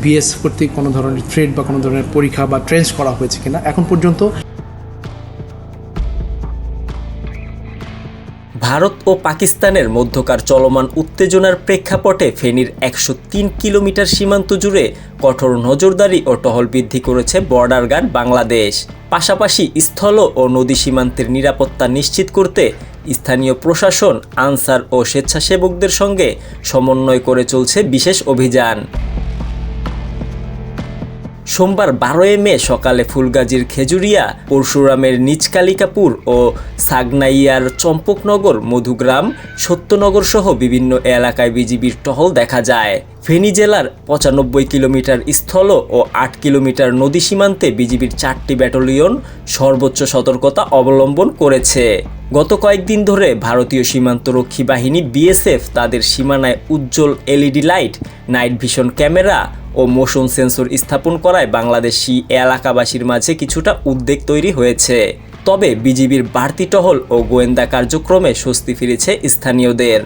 BS কর্তৃক কোনো ধরনের থ্রেড বা কোনো ধরনের পরীক্ষা বা ট্রেন্স করা হয়েছে কিনা এখন পর্যন্ত। ভারত ও পাকিস্তানের মধ্যকার চলমান উত্তেজনার প্রেক্ষাপটে ফেনীর ১০৩ কিলোমিটার সীমান্ত জুড়ে কঠোর নজরদারি ও টহল বৃদ্ধি করেছে বর্ডার গার্ড বাংলাদেশ। পাশাপাশি স্থল ও নদী সীমান্তের নিরাপত্তা নিশ্চিত করতে স্থানীয় প্রশাসন, আনসার ও স্বেচ্ছাসেবকদের সঙ্গে সমন্বয় করে চলছে বিশেষ অভিযান। সোমবার ১২ মে সকালে ফুলগাজীর খেজুরিয়া, পরশুরামের নিচকালিকাপুর ও সাগনাইয়ার চম্পকনগর, মধুগ্রাম, সত্যনগর সহ বিভিন্ন এলাকায় বিজিবির টহল দেখা যায়। ফেনী জেলার ৯৫ কিলোমিটার স্থল ও ৮ কিলোমিটার নদী সীমান্তে বিজিবির ৪টি ব্যাটালিয়ন সর্বোচ্চ সতর্কতা অবলম্বন করেছে। গত কয়েকদিন ধরে ভারতীয় সীমান্তরক্ষী বাহিনী বিএসএফ তাদের সীমানায় উজ্জ্বল LED light, night vision camera ও মোশন সেন্সর স্থাপন করায় বাংলাদেশি এলাকাবাসীর মাঝে কিছুটা উদ্বেগ তৈরি হয়েছে। তবে বিজিবির বাড়তি টহল ও গোয়েন্দা কার্যক্রমে স্বস্তি ফিরেছে স্থানীয়দের।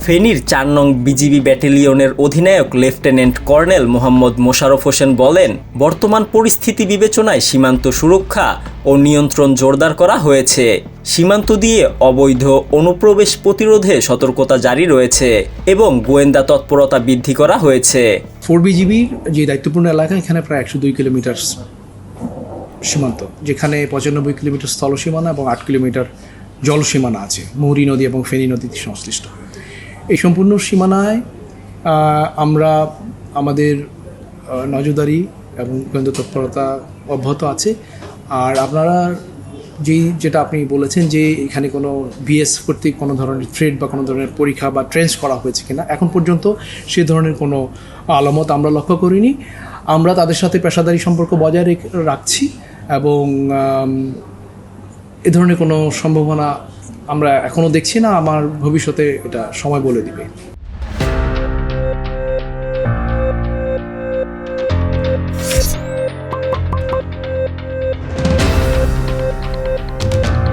ফেনীর ৪ নং বিজিবি ব্যাটালিয়নের অধিনায়ক লেফটেন্যান্ট কর্নেল মোহাম্মদ মোশাররফ হোসেন বলেন, বর্তমান পরিস্থিতি বিবেচনায় সীমান্ত সুরক্ষা ও নিয়ন্ত্রণ জোরদার করা হয়েছে। সীমান্ত দিয়ে অবৈধ অনুপ্রবেশ প্রতিরোধে সতর্কতা জারি রয়েছে এবং গোয়েন্দা তৎপরতা বৃদ্ধি করা হয়েছে। 4 বিজিবির যে দায়িত্বপূর্ণ এলাকা, এখানে প্রায় ১০২ কিলোমিটার সীমান্ত, যেখানে ৯৫ কিলোমিটার স্থল সীমানা এবং ৮ কিলোমিটার জল সীমানা আছে, মুহুরী নদী এবং ফেনী নদীতে সংশ্লিষ্ট। এই সম্পূর্ণ সীমানায় আমরা আমাদের নজরদারি এবং গোয়েন্দা তৎপরতা অব্যাহত আছে। আর আপনারা যেটা আপনি বলেছেন যে এখানে কোনো বিএস কর্তৃক কোনো ধরনের থ্রেড বা কোনো ধরনের পরীক্ষা বা ট্রেন্স করা হয়েছে কিনা এখন পর্যন্ত সে ধরনের কোনো আলামত আমরা লক্ষ্য করিনি। আমরা তাদের সাথে পেশাদারি সম্পর্ক বজায় রাখছি এবং এ ধরনের কোনো সম্ভাবনা আমরা এখনও দেখছি না। আমার ভবিষ্যতে এটা সময় বলে দিবে।